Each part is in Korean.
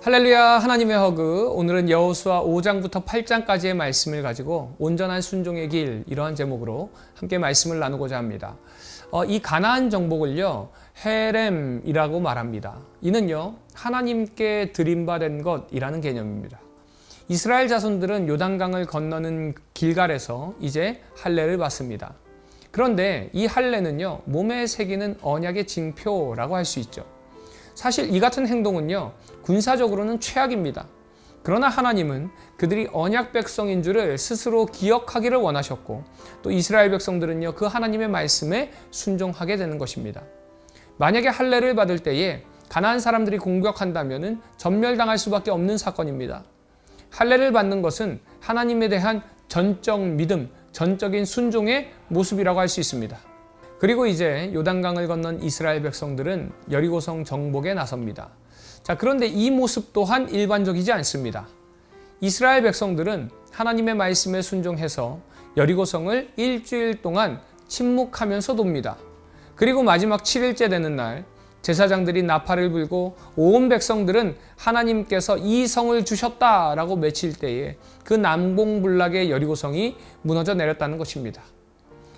할렐루야, 하나님의 허그. 오늘은 여호수아 5장부터 8장까지의 말씀을 가지고 온전한 순종의 길, 이러한 제목으로 함께 말씀을 나누고자 합니다. 이 가나안 정복을요, 헤렘이라고 말합니다. 이는요, 하나님께 드림받은 것이라는 개념입니다. 이스라엘 자손들은 요단강을 건너는 길갈에서 이제 할례를 받습니다. 그런데 이 할례는요, 몸에 새기는 언약의 징표라고 할 수 있죠. 사실 이 같은 행동은요, 군사적으로는 최악입니다. 그러나 하나님은 그들이 언약 백성인 줄을 스스로 기억하기를 원하셨고, 또 이스라엘 백성들은요, 그 하나님의 말씀에 순종하게 되는 것입니다. 만약에 할례를 받을 때에 가나안 사람들이 공격한다면 전멸당할 수밖에 없는 사건입니다. 할례를 받는 것은 하나님에 대한 전적 믿음, 전적인 순종의 모습이라고 할 수 있습니다. 그리고 이제 요단강을 건넌 이스라엘 백성들은 여리고성 정복에 나섭니다. 자, 그런데 이 모습 또한 일반적이지 않습니다. 이스라엘 백성들은 하나님의 말씀에 순종해서 여리고성을 일주일 동안 침묵하면서 돕니다. 그리고 마지막 7일째 되는 날 제사장들이 나팔을 불고 온 백성들은 하나님께서 이 성을 주셨다라고 외칠 때에 그 난공불락의 여리고성이 무너져 내렸다는 것입니다.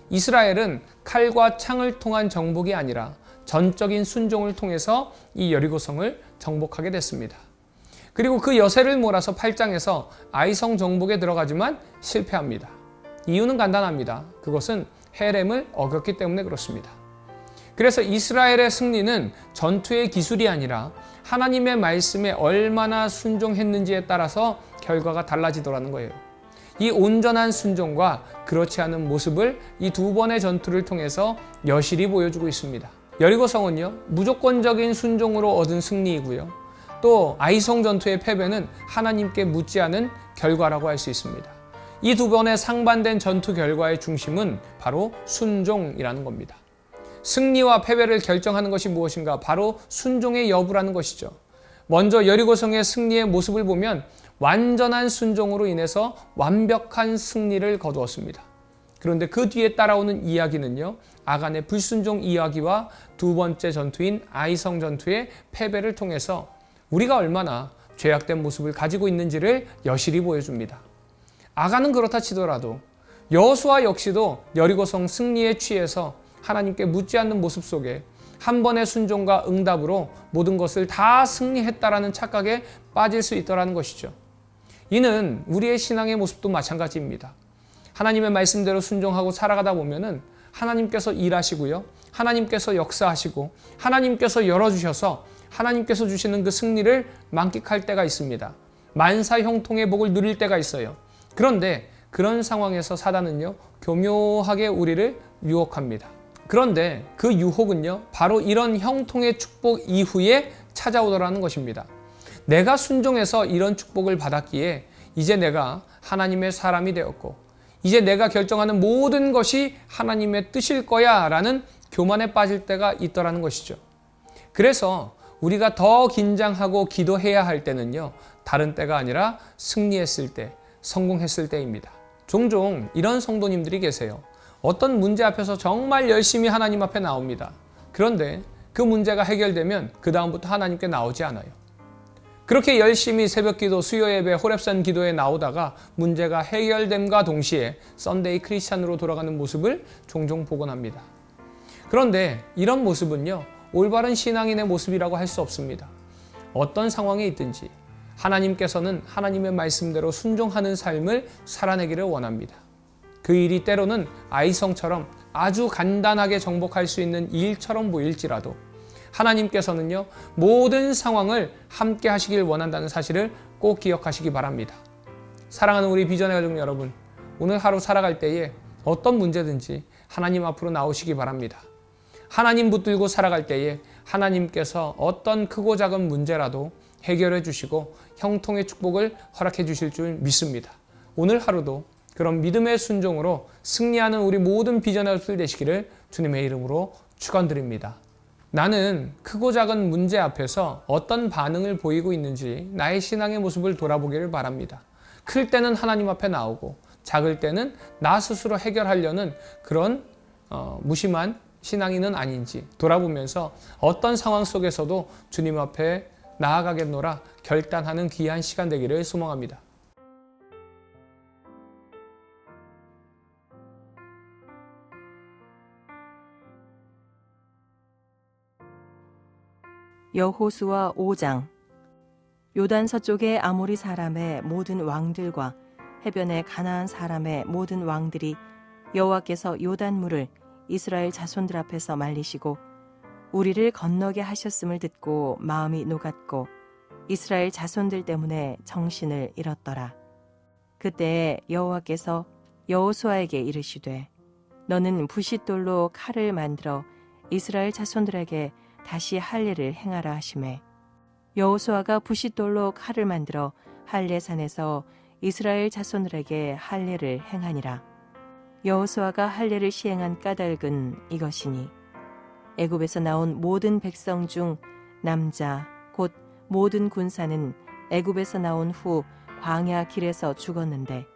이스라엘은 칼과 창을 통한 정복이 아니라 전적인 순종을 통해서 이 여리고성을 정복하게 됐습니다. 그리고 그 여세를 몰아서 8장에서 아이성 정복에 들어가지만 실패합니다. 이유는 간단합니다. 그것은 헤렘을 어겼기 때문에 그렇습니다. 그래서 이스라엘의 승리는 전투의 기술이 아니라 하나님의 말씀에 얼마나 순종했는지에 따라서 결과가 달라지더라는 거예요. 이 온전한 순종과 그렇지 않은 모습을 이 두 번의 전투를 통해서 여실히 보여주고 있습니다. 여리고성은요, 무조건적인 순종으로 얻은 승리이고요, 또 아이성 전투의 패배는 하나님께 묻지 않은 결과라고 할 수 있습니다. 이 두 번의 상반된 전투 결과의 중심은 바로 순종이라는 겁니다. 승리와 패배를 결정하는 것이 무엇인가? 바로 순종의 여부라는 것이죠. 먼저 여리고성의 승리의 모습을 보면 완전한 순종으로 인해서 완벽한 승리를 거두었습니다. 그런데 그 뒤에 따라오는 이야기는요, 아간의 불순종 이야기와 두 번째 전투인 아이성 전투의 패배를 통해서 우리가 얼마나 죄악된 모습을 가지고 있는지를 여실히 보여줍니다. 아간은 그렇다 치더라도 여호수아 역시도 여리고성 승리에 취해서 하나님께 묻지 않는 모습 속에 한 번의 순종과 응답으로 모든 것을 다 승리했다라는 착각에 빠질 수 있더라는 것이죠. 이는 우리의 신앙의 모습도 마찬가지입니다. 하나님의 말씀대로 순종하고 살아가다 보면은 하나님께서 일하시고요, 하나님께서 역사하시고, 하나님께서 열어주셔서 하나님께서 주시는 그 승리를 만끽할 때가 있습니다. 만사 형통의 복을 누릴 때가 있어요. 그런데 그런 상황에서 사단은요, 교묘하게 우리를 유혹합니다. 그런데 그 유혹은요, 바로 이런 형통의 축복 이후에 찾아오더라는 것입니다. 내가 순종해서 이런 축복을 받았기에 이제 내가 하나님의 사람이 되었고, 이제 내가 결정하는 모든 것이 하나님의 뜻일 거야 라는 교만에 빠질 때가 있더라는 것이죠. 그래서 우리가 더 긴장하고 기도해야 할 때는요, 다른 때가 아니라 승리했을 때, 성공했을 때입니다. 종종 이런 성도님들이 계세요. 어떤 문제 앞에서 정말 열심히 하나님 앞에 나옵니다. 그런데 그 문제가 해결되면 그 다음부터 하나님께 나오지 않아요. 그렇게 열심히 새벽기도, 수요예배, 호렙산 기도에 나오다가 문제가 해결됨과 동시에 썬데이 크리스찬으로 돌아가는 모습을 종종 보곤 합니다. 그런데 이런 모습은요, 올바른 신앙인의 모습이라고 할 수 없습니다. 어떤 상황에 있든지 하나님께서는 하나님의 말씀대로 순종하는 삶을 살아내기를 원합니다. 그 일이 때로는 아이성처럼 아주 간단하게 정복할 수 있는 일처럼 보일지라도 하나님께서는요, 모든 상황을 함께 하시길 원한다는 사실을 꼭 기억하시기 바랍니다. 사랑하는 우리 비전의 가족 여러분, 오늘 하루 살아갈 때에 어떤 문제든지 하나님 앞으로 나오시기 바랍니다. 하나님 붙들고 살아갈 때에 하나님께서 어떤 크고 작은 문제라도 해결해 주시고 형통의 축복을 허락해 주실 줄 믿습니다. 오늘 하루도 그런 믿음의 순종으로 승리하는 우리 모든 비전의 가족들 되시기를 주님의 이름으로 축원드립니다. 나는 크고 작은 문제 앞에서 어떤 반응을 보이고 있는지 나의 신앙의 모습을 돌아보기를 바랍니다. 클 때는 하나님 앞에 나오고, 작을 때는 나 스스로 해결하려는 그런 무심한 신앙인은 아닌지 돌아보면서 어떤 상황 속에서도 주님 앞에 나아가겠노라 결단하는 귀한 시간 되기를 소망합니다. 여호수아 5장. 요단 서쪽의 아모리 사람의 모든 왕들과 해변의 가나안 사람의 모든 왕들이 여호와께서 요단물을 이스라엘 자손들 앞에서 말리시고 우리를 건너게 하셨음을 듣고 마음이 녹았고 이스라엘 자손들 때문에 정신을 잃었더라. 그때에 여호와께서 여호수아에게 이르시되 너는 부싯돌로 칼을 만들어 이스라엘 자손들에게 다시 할례를 행하라 하시매 여호수아가 부싯돌로 칼을 만들어 할례산에서 이스라엘 자손들에게 할례를 행하니라. 여호수아가 할례를 시행한 까닭은 이것이니 애굽에서 나온 모든 백성 중 남자 곧 모든 군사는 애굽에서 나온 후 광야 길에서 죽었는데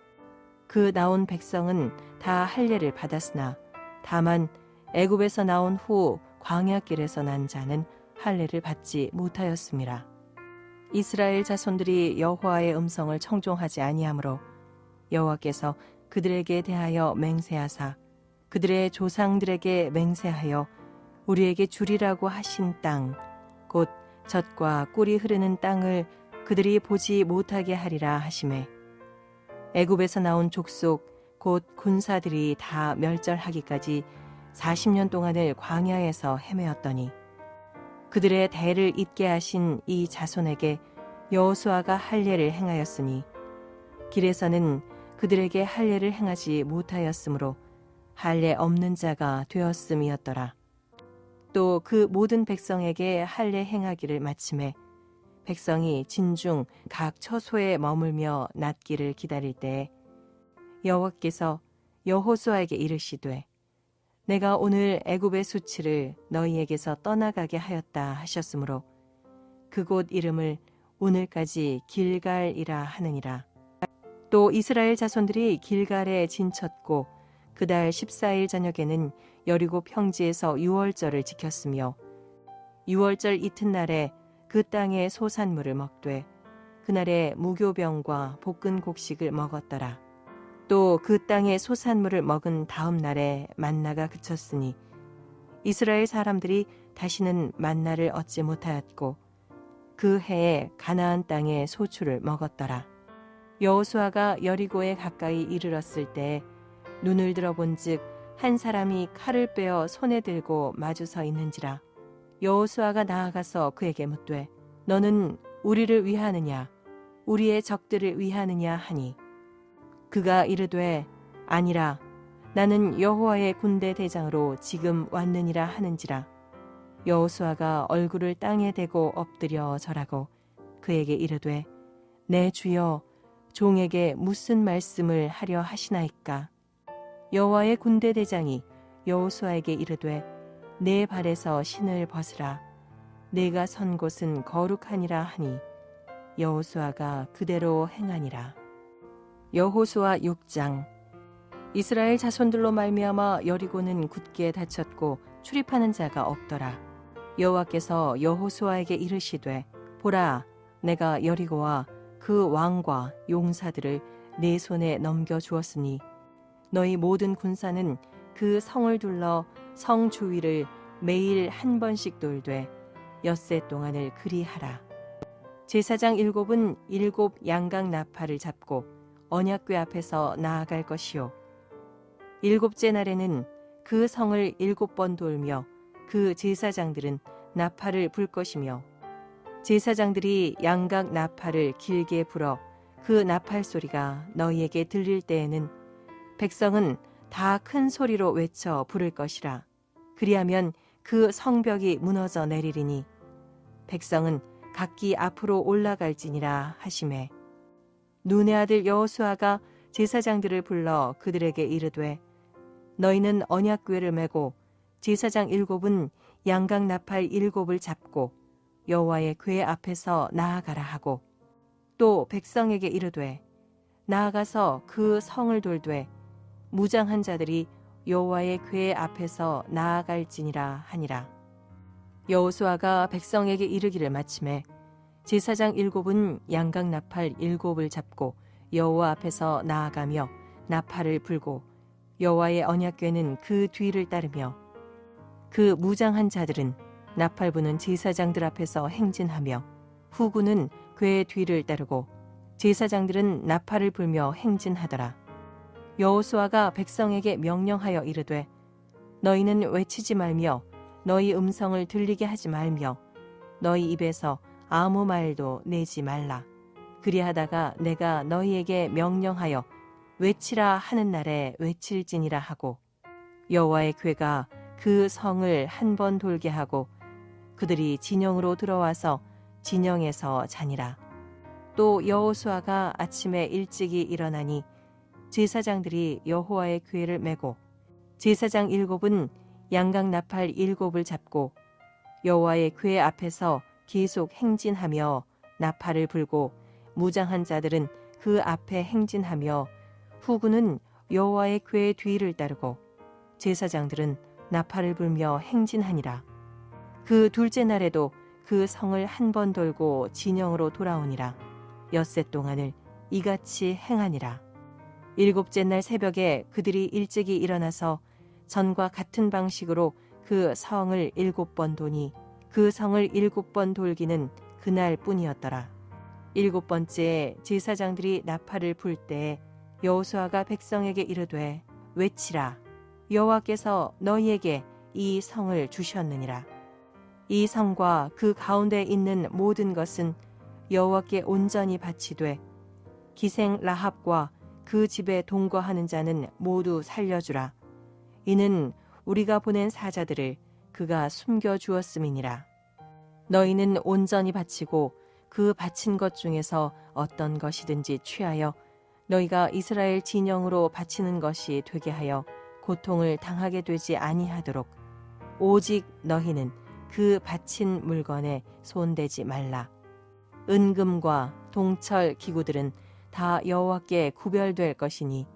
그 나온 백성은 다 할례를 받았으나 다만 애굽에서 나온 후 광야길에서 난 자는 할례를 받지 못하였음이라. 이스라엘 자손들이 여호와의 음성을 청종하지 아니하므로 여호와께서 그들에게 대하여 맹세하사 그들의 조상들에게 맹세하여 우리에게 주리라고 하신 땅 곧 젖과 꿀이 흐르는 땅을 그들이 보지 못하게 하리라 하시매 애굽에서 나온 족속 곧 군사들이 다 멸절하기까지 40년 동안을 광야에서 헤매었더니 그들의 대를 잇게 하신 이 자손에게 여호수아가 할례를 행하였으니 길에서는 그들에게 할례를 행하지 못하였으므로 할례 없는 자가 되었음이었더라. 또 그 모든 백성에게 할례 행하기를 마침에 백성이 진중 각 처소에 머물며 낫기를 기다릴 때에 여호와께서 여호수아에게 이르시되 내가 오늘 애굽의 수치를 너희에게서 떠나가게 하였다 하셨으므로 그곳 이름을 오늘까지 길갈이라 하느니라. 또 이스라엘 자손들이 길갈에 진쳤고 그달 14일 저녁에는 여리고 평지에서 유월절을 지켰으며 유월절 이튿날에 그 땅의 소산물을 먹되 그날에 무교병과 볶은 곡식을 먹었더라. 또 그 땅의 소산물을 먹은 다음 날에 만나가 그쳤으니 이스라엘 사람들이 다시는 만나를 얻지 못하였고 그 해에 가나안 땅의 소출을 먹었더라. 여호수아가 여리고에 가까이 이르렀을 때 눈을 들어본즉 한 사람이 칼을 빼어 손에 들고 마주 서 있는지라. 여호수아가 나아가서 그에게 묻되 너는 우리를 위하느냐 우리의 적들을 위하느냐 하니 그가 이르되 아니라 나는 여호와의 군대 대장으로 지금 왔느니라 하는지라. 여호수아가 얼굴을 땅에 대고 엎드려 절하고 그에게 이르되 내 주여 종에게 무슨 말씀을 하려 하시나이까. 여호와의 군대 대장이 여호수아에게 이르되 내 발에서 신을 벗으라 내가 선 곳은 거룩하니라 하니 여호수아가 그대로 행하니라. 여호수아 6장. 이스라엘 자손들로 말미암아 여리고는 굳게 닫혔고 출입하는 자가 없더라. 여호와께서 여호수아에게 이르시되 보라 내가 여리고와 그 왕과 용사들을 네 손에 넘겨 주었으니 너희 모든 군사는 그 성을 둘러 성 주위를 매일 한 번씩 돌되 엿새 동안을 그리하라. 제사장 7은 7 양각 나팔을 잡고 언약궤 앞에서 나아갈 것이요 7째 날에는 그 성을 7번 돌며 그 제사장들은 나팔을 불 것이며 제사장들이 양각 나팔을 길게 불어 그 나팔 소리가 너희에게 들릴 때에는 백성은 다 큰 소리로 외쳐 부를 것이라. 그리하면 그 성벽이 무너져 내리리니 백성은 각기 앞으로 올라갈지니라 하시매 눈의 아들 여호수아가 제사장들을 불러 그들에게 이르되 너희는 언약궤를 메고 제사장 7은 양각 나팔 7을 잡고 여호와의 궤 앞에서 나아가라 하고 또 백성에게 이르되 나아가서 그 성을 돌되 무장한 자들이 여호와의 궤 앞에서 나아갈지니라 하니라. 여호수아가 백성에게 이르기를 마침에 제사장 7은 양각 나팔 7을 잡고 여호와 앞에서 나아가며 나팔을 불고 여호와의 언약궤는 그 뒤를 따르며 그 무장한 자들은 나팔 부는 제사장들 앞에서 행진하며 후군은 궤의 뒤를 따르고 제사장들은 나팔을 불며 행진하더라. 여호수아가 백성에게 명령하여 이르되 너희는 외치지 말며 너희 음성을 들리게 하지 말며 너희 입에서 아무 말도 내지 말라. 그리하다가 내가 너희에게 명령하여 외치라 하는 날에 외칠지니라 하고 여호와의 궤가 그 성을 한 번 돌게 하고 그들이 진영으로 들어와서 진영에서 자니라. 또 여호수아가 아침에 일찍이 일어나니 제사장들이 여호와의 궤를 메고 제사장 7은 양각 나팔 7을 잡고 여호와의 궤 앞에서 계속 행진하며 나팔을 불고 무장한 자들은 그 앞에 행진하며 후군은 여호와의 궤 뒤를 따르고 제사장들은 나팔을 불며 행진하니라. 그 둘째 날에도 그 성을 한 번 돌고 진영으로 돌아오니라. 엿새 동안을 이같이 행하니라. 일곱째 날 새벽에 그들이 일찍이 일어나서 전과 같은 방식으로 그 성을 7번 도니 그 성을 7번 돌기는 그날 뿐이었더라. 7번째에 제사장들이 나팔을 불 때에 여호수아가 백성에게 이르되 외치라. 여호와께서 너희에게 이 성을 주셨느니라. 이 성과 그 가운데 있는 모든 것은 여호와께 온전히 바치되 기생 라합과 그 집에 동거하는 자는 모두 살려주라. 이는 우리가 보낸 사자들을 그가 숨겨 주었음이니라. 너희는 온전히 바치고 그 바친 것 중에서 어떤 것이든지 취하여 너희가 이스라엘 진영으로 바치는 것이 되게 하여 고통을 당하게 되지 아니하도록 오직 너희는 그 바친 물건에 손대지 말라. 은금과 동철 기구들은 다 여호와께 구별될 것이니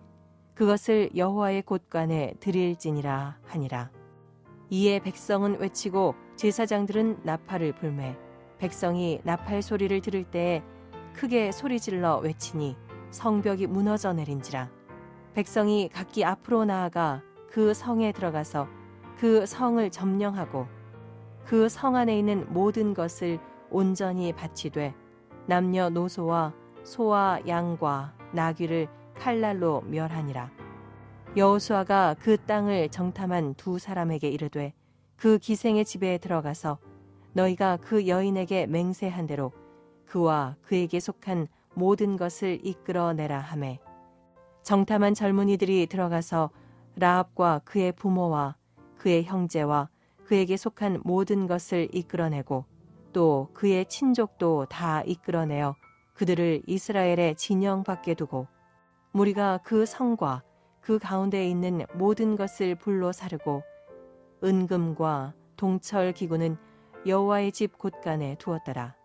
그것을 여호와의 곳간에 드릴지니라 하니라. 이에 백성은 외치고 제사장들은 나팔을 불매 백성이 나팔 소리를 들을 때에 크게 소리질러 외치니 성벽이 무너져 내린지라. 백성이 각기 앞으로 나아가 그 성에 들어가서 그 성을 점령하고 그 성 안에 있는 모든 것을 온전히 바치되 남녀노소와 소와 양과 나귀를 칼날로 멸하니라. 여호수아가 그 땅을 정탐한 두 사람에게 이르되 그 기생의 집에 들어가서 너희가 그 여인에게 맹세한 대로 그와 그에게 속한 모든 것을 이끌어내라 하매 정탐한 젊은이들이 들어가서 라합과 그의 부모와 그의 형제와 그에게 속한 모든 것을 이끌어내고 또 그의 친족도 다 이끌어내어 그들을 이스라엘의 진영 밖에 두고 무리가 그 성과 그 가운데에 있는 모든 것을 불로 사르고 은금과 동철 기구는 여호와의 집 곳간에 두었더라.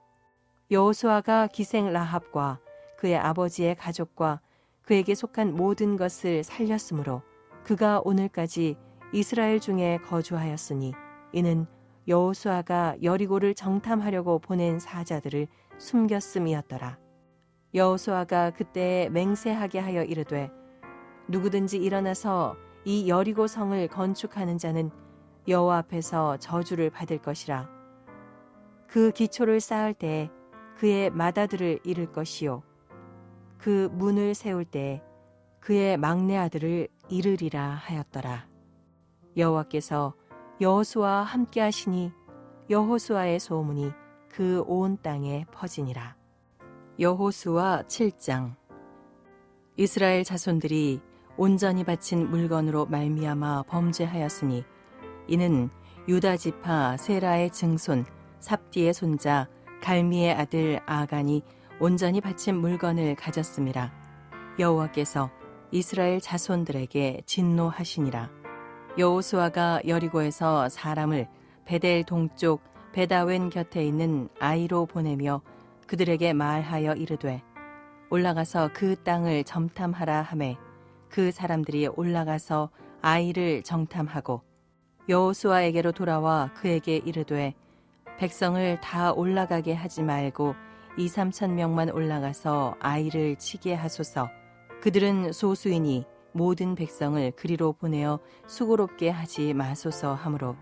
여호수아가 기생 라합과 그의 아버지의 가족과 그에게 속한 모든 것을 살렸으므로 그가 오늘까지 이스라엘 중에 거주하였으니 이는 여호수아가 여리고를 정탐하려고 보낸 사자들을 숨겼음이었더라. 여호수아가 그때에 맹세하게 하여 이르되 누구든지 일어나서 이 여리고 성을 건축하는 자는 여호와 앞에서 저주를 받을 것이라. 그 기초를 쌓을 때에 그의 맏아들을 잃을 것이요 그 문을 세울 때에 그의 막내 아들을 잃으리라 하였더라. 여호와께서 여호수아와 함께 하시니 여호수아의 소문이 그 온 땅에 퍼지니라. 여호수아 7장. 이스라엘 자손들이 온전히 바친 물건으로 말미암아 범죄하였으니 이는 유다 지파 세라의 증손 삽디의 손자 갈미의 아들 아간이 온전히 바친 물건을 가졌음이라. 여호와께서 이스라엘 자손들에게 진노하시니라. 여호수아가 여리고에서 사람을 베델 동쪽 베다웬 곁에 있는 아이로 보내며 그들에게 말하여 이르되 올라가서 그 땅을 정탐하라 하매 그 사람들이 올라가서 아이를 정탐하고 여호수아에게로 돌아와 그에게 이르되 백성을 다 올라가게 하지 말고 2, 3천 명만 올라가서 아이를 치게 하소서. 그들은 소수이니 모든 백성을 그리로 보내어 수고롭게 하지 마소서 하므로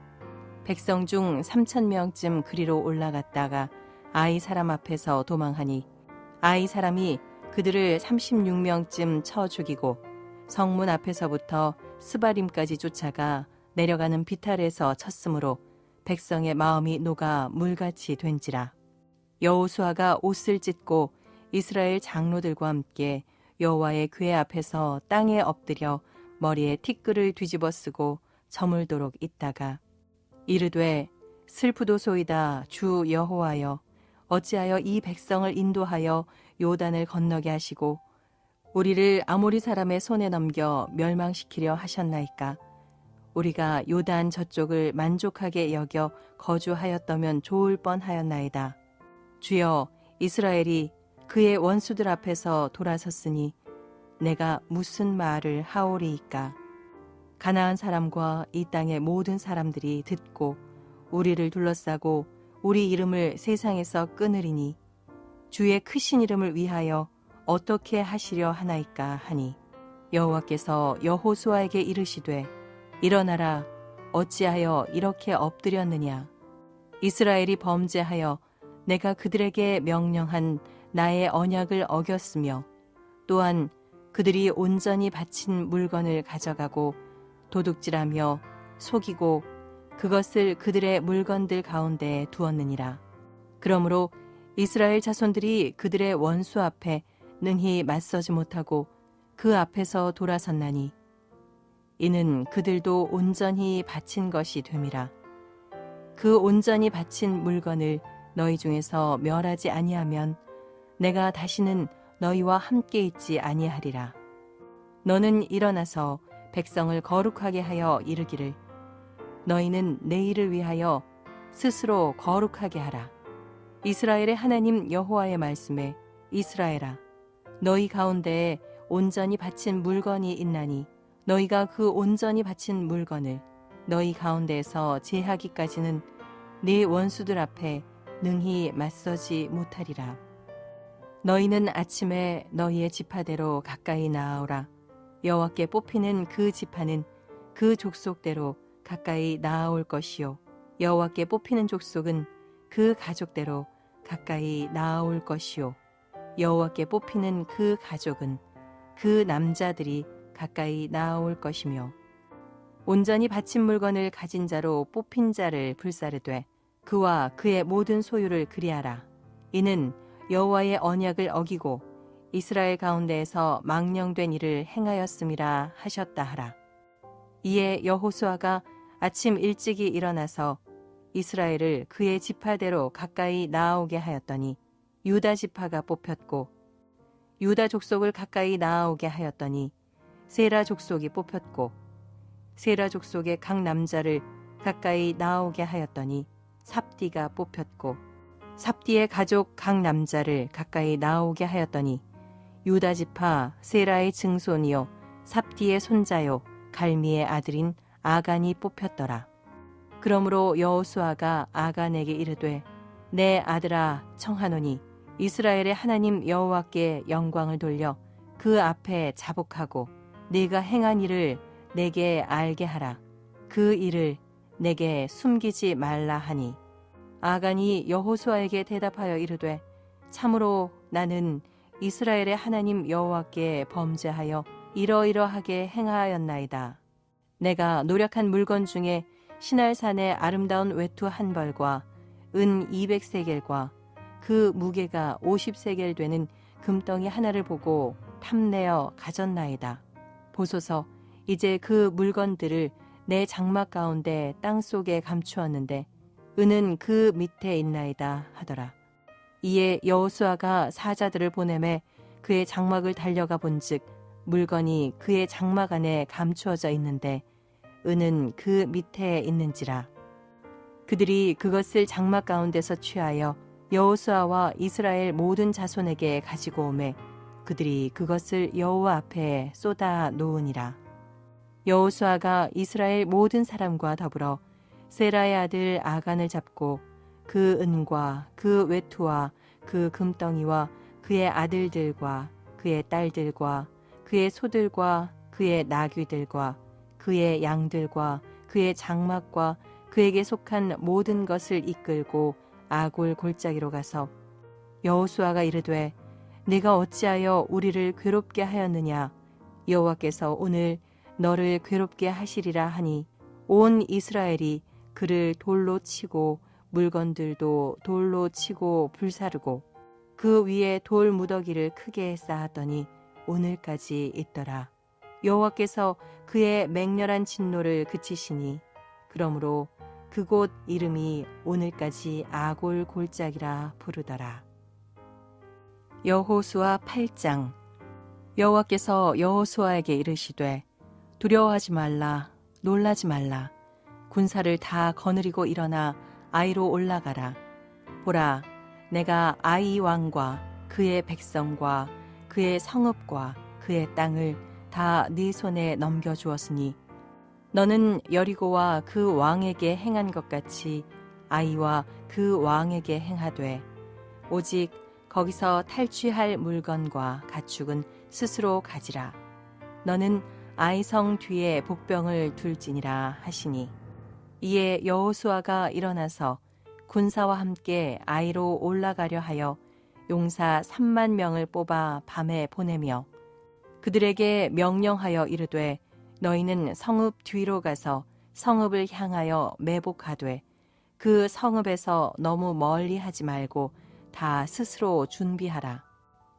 백성 중 3천 명쯤 그리로 올라갔다가 아이 사람 앞에서 도망하니 아이 사람이 그들을 36명쯤 쳐 죽이고 성문 앞에서부터 스바림까지 쫓아가 내려가는 비탈에서 쳤으므로 백성의 마음이 녹아 물같이 된지라. 여호수아가 옷을 찢고 이스라엘 장로들과 함께 여호와의 궤 앞에서 땅에 엎드려 머리에 티끌을 뒤집어 쓰고 저물도록 있다가 이르되 슬프도소이다 주 여호와여 어찌하여 이 백성을 인도하여 요단을 건너게 하시고 우리를 아모리 사람의 손에 넘겨 멸망시키려 하셨나이까. 우리가 요단 저쪽을 만족하게 여겨 거주하였다면 좋을 뻔하였나이다. 주여 이스라엘이 그의 원수들 앞에서 돌아섰으니 내가 무슨 말을 하오리이까. 가나안 사람과 이 땅의 모든 사람들이 듣고 우리를 둘러싸고 우리 이름을 세상에서 끊으리니 주의 크신 이름을 위하여 어떻게 하시려 하나이까 하니 여호와께서 여호수아에게 이르시되 일어나라 어찌하여 이렇게 엎드렸느냐. 이스라엘이 범죄하여 내가 그들에게 명령한 나의 언약을 어겼으며 또한 그들이 온전히 바친 물건을 가져가고 도둑질하며 속이고 그것을 그들의 물건들 가운데 두었느니라. 그러므로 이스라엘 자손들이 그들의 원수 앞에 능히 맞서지 못하고 그 앞에서 돌아섰나니 이는 그들도 온전히 바친 것이 됨이라. 그 온전히 바친 물건을 너희 중에서 멸하지 아니하면 내가 다시는 너희와 함께 있지 아니하리라. 너는 일어나서 백성을 거룩하게 하여 이르기를 너희는 내일을 위하여 스스로 거룩하게 하라. 이스라엘의 하나님 여호와의 말씀에 이스라엘아 너희 가운데에 온전히 바친 물건이 있나니 너희가 그 온전히 바친 물건을 너희 가운데에서 제하기까지는 네 원수들 앞에 능히 맞서지 못하리라. 너희는 아침에 너희의 지파대로 가까이 나아오라. 여호와께 뽑히는 그 지파는 그 족속대로 가까이 나아올 것이요 여호와께 뽑히는 족속은 그 가족대로 가까이 나아올 것이요 여호와께 뽑히는 그 가족은 그 남자들이 가까이 나아올 것이며 온전히 바친 물건을 가진 자로 뽑힌 자를 불사르되 그와 그의 모든 소유를 그리하라. 이는 여호와의 언약을 어기고 이스라엘 가운데에서 망령된 일을 행하였음이라 하셨다 하라. 이에 여호수아가 아침 일찍이 일어나서 이스라엘을 그의 지파대로 가까이 나아오게 하였더니 유다 지파가 뽑혔고 유다 족속을 가까이 나아오게 하였더니 세라 족속이 뽑혔고 세라 족속의 각 남자를 가까이 나아오게 하였더니 삽디가 뽑혔고 삽디의 가족 각 남자를 가까이 나아오게 하였더니 유다 지파 세라의 증손이요 삽디의 손자요 갈미의 아들인 아간이 뽑혔더라. 그러므로 여호수아가 아간에게 이르되 내 아들아 청하노니 이스라엘의 하나님 여호와께 영광을 돌려 그 앞에 자복하고 네가 행한 일을 내게 알게 하라. 그 일을 내게 숨기지 말라 하니 아간이 여호수아에게 대답하여 이르되 참으로 나는 이스라엘의 하나님 여호와께 범죄하여 이러이러하게 행하였나이다. 내가 노력한 물건 중에 시날산의 아름다운 외투 한 벌과 은 200세겔과 그 무게가 50세겔 되는 금덩이 하나를 보고 탐내어 가졌나이다. 보소서 이제 그 물건들을 내 장막 가운데 땅속에 감추었는데 은은 그 밑에 있나이다 하더라. 이에 여호수아가 사자들을 보내매 그의 장막을 달려가 본즉 물건이 그의 장막 안에 감추어져 있는데 은은 그 밑에 있는지라. 그들이 그것을 장막 가운데서 취하여 여호수아와 이스라엘 모든 자손에게 가지고 오매 그들이 그것을 여호와 앞에 쏟아 놓으니라. 여호수아가 이스라엘 모든 사람과 더불어 세라의 아들 아간을 잡고 그 은과 그 외투와 그 금덩이와 그의 아들들과 그의 딸들과 그의 소들과 그의 나귀들과 그의 양들과 그의 장막과 그에게 속한 모든 것을 이끌고 아골 골짜기로 가서 여호수아가 이르되 네가 어찌하여 우리를 괴롭게 하였느냐 여호와께서 오늘 너를 괴롭게 하시리라 하니 온 이스라엘이 그를 돌로 치고 물건들도 돌로 치고 불사르고 그 위에 돌 무더기를 크게 쌓았더니 오늘까지 있더라. 여호와께서 그의 맹렬한 진노를 그치시니 그러므로 그곳 이름이 오늘까지 아골 골짜기라 부르더라. 여호수아 8장. 여호와께서 여호수아에게 이르시되 두려워하지 말라 놀라지 말라 군사를 다 거느리고 일어나 아이로 올라가라. 보라 내가 아이 왕과 그의 백성과 그의 성읍과 그의 땅을 다 네 손에 넘겨주었으니 너는 여리고와 그 왕에게 행한 것 같이 아이와 그 왕에게 행하되 오직 거기서 탈취할 물건과 가축은 스스로 가지라. 너는 아이성 뒤에 복병을 둘지니라 하시니 이에 여호수아가 일어나서 군사와 함께 아이로 올라가려 하여 용사 3만 명을 뽑아 밤에 보내며 그들에게 명령하여 이르되 너희는 성읍 뒤로 가서 성읍을 향하여 매복하되 그 성읍에서 너무 멀리 하지 말고 다 스스로 준비하라.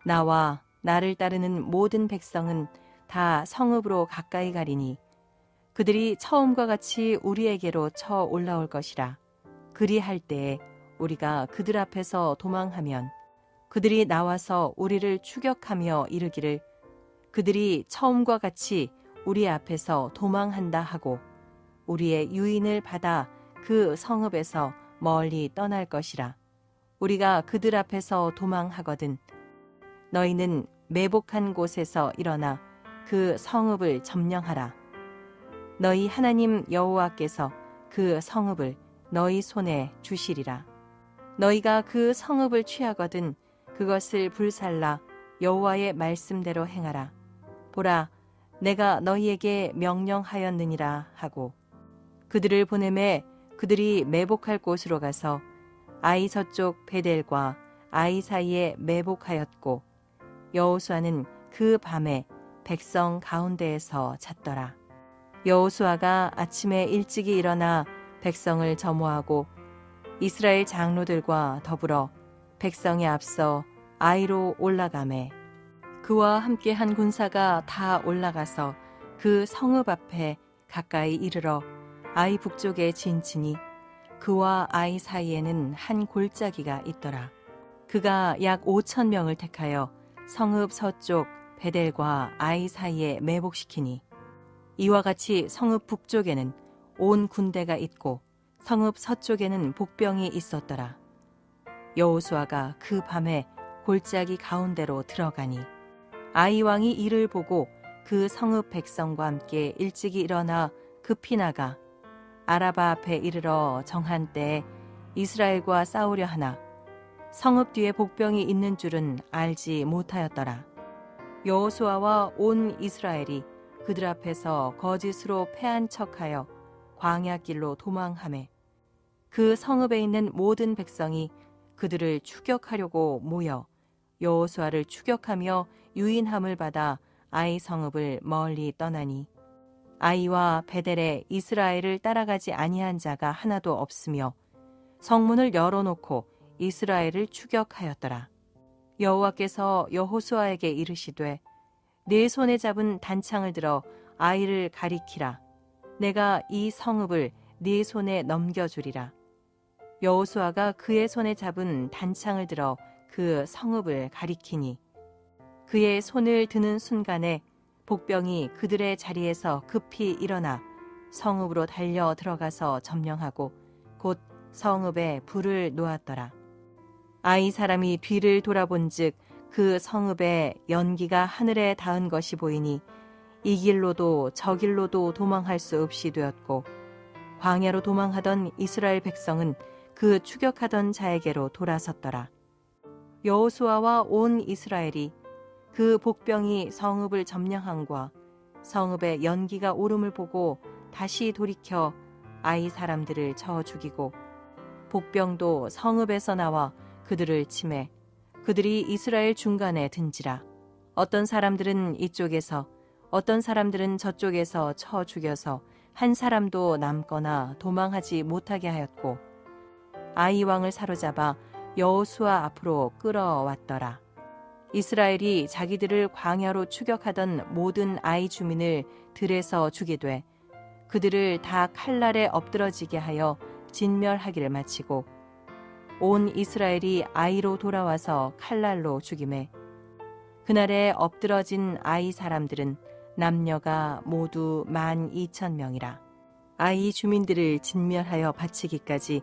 나와 나를 따르는 모든 백성은 다 성읍으로 가까이 가리니 그들이 처음과 같이 우리에게로 쳐 올라올 것이라. 그리할 때에 우리가 그들 앞에서 도망하면 그들이 나와서 우리를 추격하며 이르기를 그들이 처음과 같이 우리 앞에서 도망한다 하고 우리의 유인을 받아 그 성읍에서 멀리 떠날 것이라. 우리가 그들 앞에서 도망하거든 너희는 매복한 곳에서 일어나 그 성읍을 점령하라. 너희 하나님 여호와께서 그 성읍을 너희 손에 주시리라. 너희가 그 성읍을 취하거든 그것을 불살라 여호와의 말씀대로 행하라. 보라 내가 너희에게 명령하였느니라 하고 그들을 보내매 그들이 매복할 곳으로 가서 아이 서쪽 베델과 아이 사이에 매복하였고 여호수아는 그 밤에 백성 가운데에서 잤더라. 여호수아가 아침에 일찍이 일어나 백성을 점호하고 이스라엘 장로들과 더불어 백성에 앞서 아이로 올라가매 그와 함께 한 군사가 다 올라가서 그 성읍 앞에 가까이 이르러 아이 북쪽에 진치니 그와 아이 사이에는 한 골짜기가 있더라. 그가 약 5천 명을 택하여 성읍 서쪽 베델과 아이 사이에 매복시키니 이와 같이 성읍 북쪽에는 온 군대가 있고 성읍 서쪽에는 복병이 있었더라. 여호수아가 그 밤에 골짜기 가운데로 들어가니 아이 왕이 이를 보고 그 성읍 백성과 함께 일찍이 일어나 급히 나가 아라바 앞에 이르러 정한 때에 이스라엘과 싸우려 하나 성읍 뒤에 복병이 있는 줄은 알지 못하였더라. 여호수아와 온 이스라엘이 그들 앞에서 거짓으로 패한 척하여 광야길로 도망하매 그 성읍에 있는 모든 백성이 그들을 추격하려고 모여 여호수아를 추격하며 유인함을 받아 아이 성읍을 멀리 떠나니 아이와 베델에 이스라엘을 따라가지 아니한 자가 하나도 없으며 성문을 열어놓고 이스라엘을 추격하였더라. 여호와께서 여호수아에게 이르시되 네 손에 잡은 단창을 들어 아이를 가리키라. 내가 이 성읍을 네 손에 넘겨주리라. 여호수아가 그의 손에 잡은 단창을 들어 그 성읍을 가리키니 그의 손을 드는 순간에 복병이 그들의 자리에서 급히 일어나 성읍으로 달려 들어가서 점령하고 곧 성읍에 불을 놓았더라. 아이 사람이 뒤를 돌아본즉 그 성읍에 연기가 하늘에 닿은 것이 보이니 이 길로도 저 길로도 도망할 수 없이 되었고 광야로 도망하던 이스라엘 백성은 그 추격하던 자에게로 돌아섰더라. 여호수아와 온 이스라엘이 그 복병이 성읍을 점령함과 성읍의 연기가 오름을 보고 다시 돌이켜 아이 사람들을 쳐 죽이고 복병도 성읍에서 나와 그들을 치매 그들이 이스라엘 중간에 든지라. 어떤 사람들은 이쪽에서 어떤 사람들은 저쪽에서 쳐 죽여서 한 사람도 남거나 도망하지 못하게 하였고 아이 왕을 사로잡아 여호수아 앞으로 끌어왔더라. 이스라엘이 자기들을 광야로 추격하던 모든 아이 주민을 들에서 죽이되 그들을 다 칼날에 엎드러지게 하여 진멸하기를 마치고 온 이스라엘이 아이로 돌아와서 칼날로 죽이매 그날에 엎드러진 아이 사람들은 남녀가 모두 12,000명이라. 아이 주민들을 진멸하여 바치기까지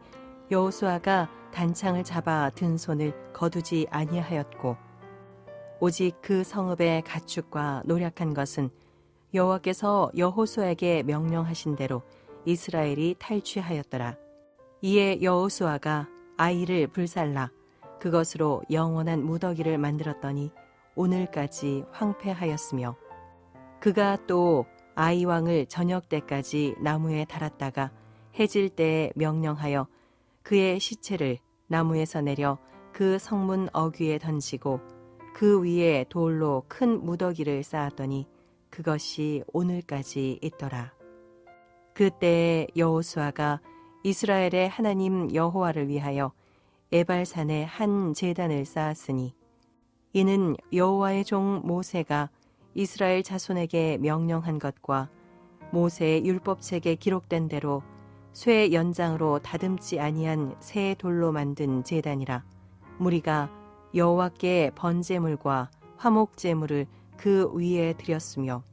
여호수아가 단창을 잡아 든 손을 거두지 아니하였고 오직 그 성읍의 가축과 노력한 것은 여호와께서 여호수아에게 명령하신 대로 이스라엘이 탈취하였더라. 이에 여호수아가 아이를 불살라 그것으로 영원한 무더기를 만들었더니 오늘까지 황폐하였으며 그가 또 아이 왕을 저녁 때까지 나무에 달았다가 해질 때에 명령하여 그의 시체를 나무에서 내려 그 성문 어귀에 던지고 그 위에 돌로 큰 무더기를 쌓았더니 그것이 오늘까지 있더라. 그때에 여호수아가 이스라엘의 하나님 여호와를 위하여 에발산에 한 제단을 쌓았으니 이는 여호와의 종 모세가 이스라엘 자손에게 명령한 것과 모세의 율법책에 기록된 대로 쇠 연장으로 다듬지 아니한 새 돌로 만든 제단이라. 무리가 여호와께 번제물과 화목제물을 그 위에 드렸으며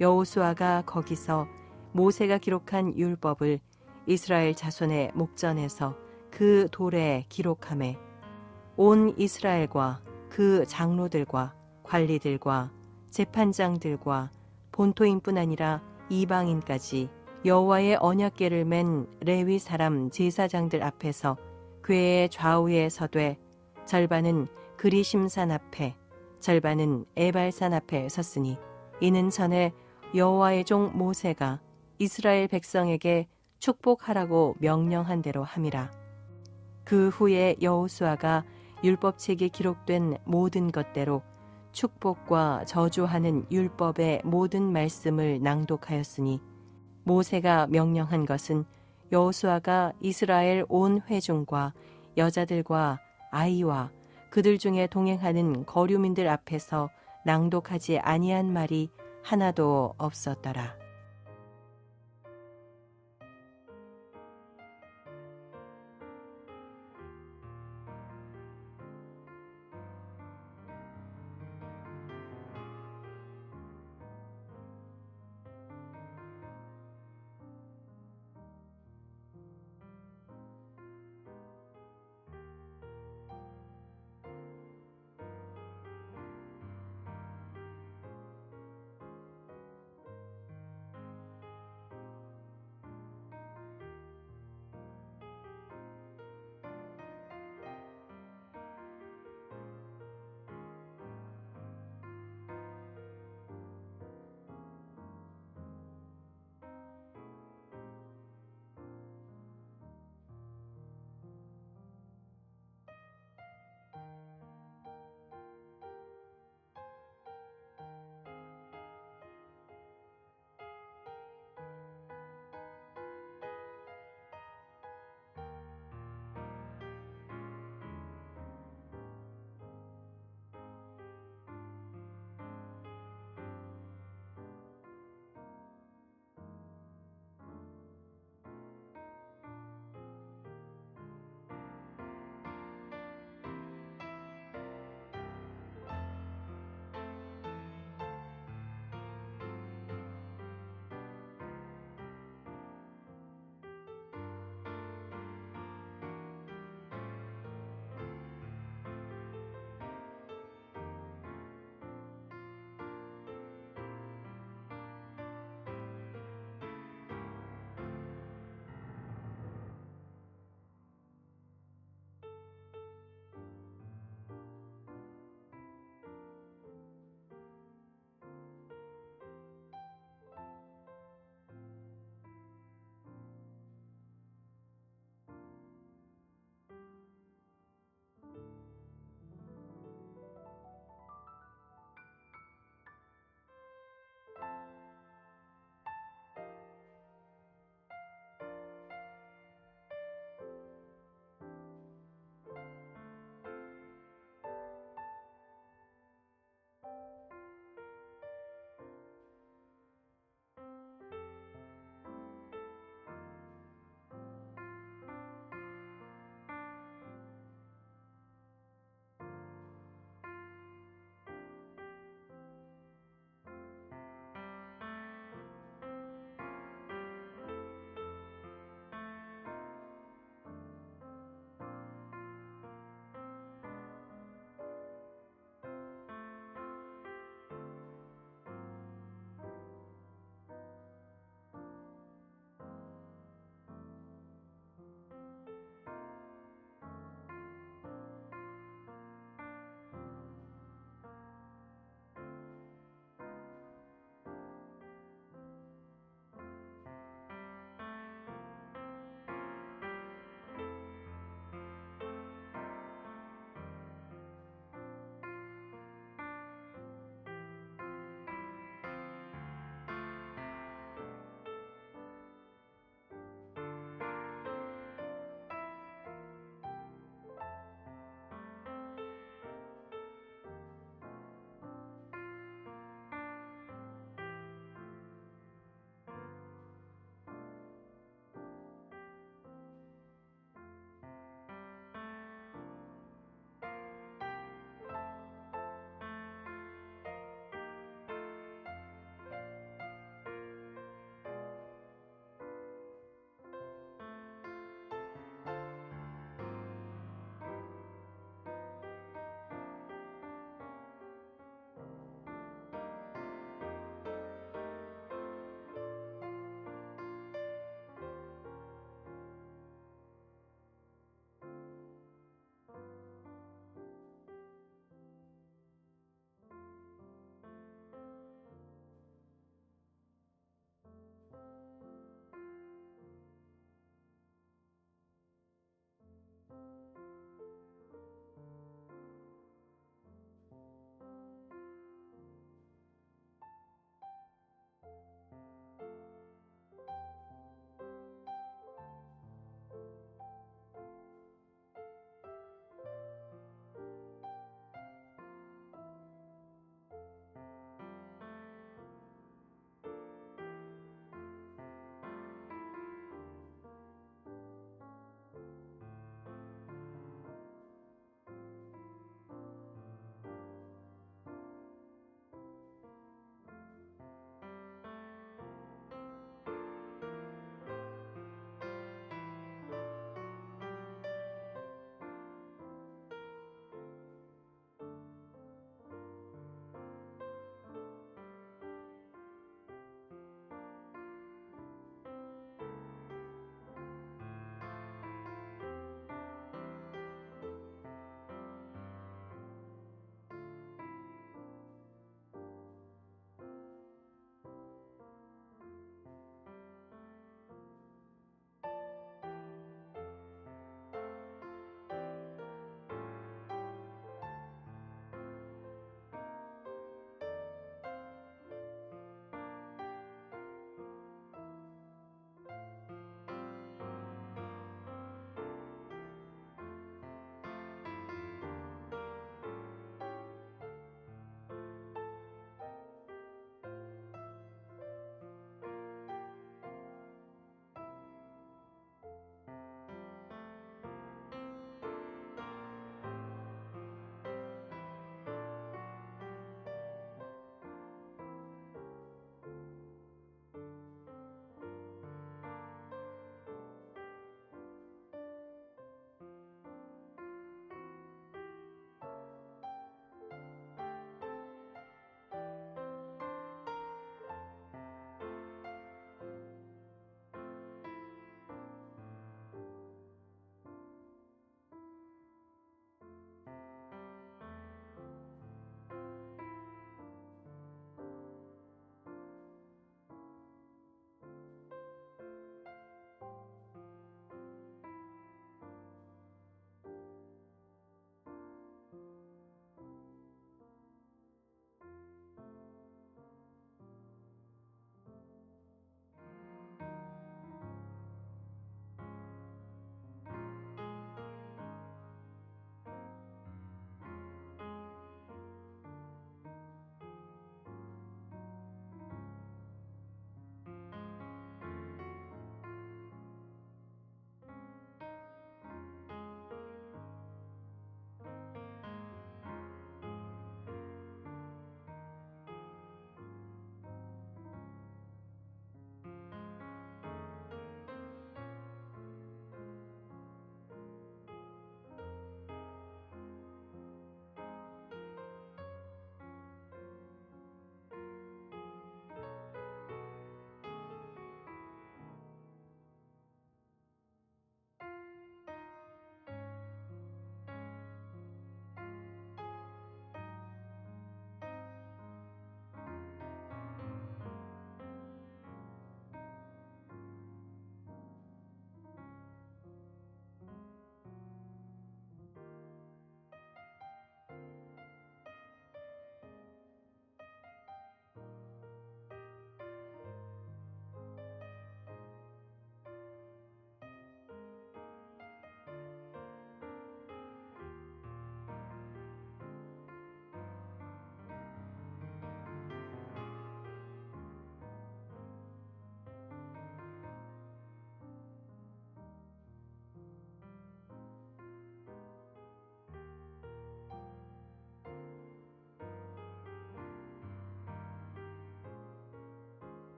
여호수아가 거기서 모세가 기록한 율법을 이스라엘 자손의 목전에서 그 돌에 기록하매 온 이스라엘과 그 장로들과 관리들과 재판장들과 본토인뿐 아니라 이방인까지 여호와의 언약궤를 맨 레위 사람 제사장들 앞에서 궤의 좌우에 서되 절반은 그리심산 앞에 절반은 에발산 앞에 섰으니 이는 전에 여호와의 종 모세가 이스라엘 백성에게 축복하라고 명령한 대로 함이라. 그 후에 여호수아가 율법책에 기록된 모든 것대로 축복과 저주하는 율법의 모든 말씀을 낭독하였으니 모세가 명령한 것은 여호수아가 이스라엘 온 회중과 여자들과 아이와 그들 중에 동행하는 거류민들 앞에서 낭독하지 아니한 말이 하나도 없었더라.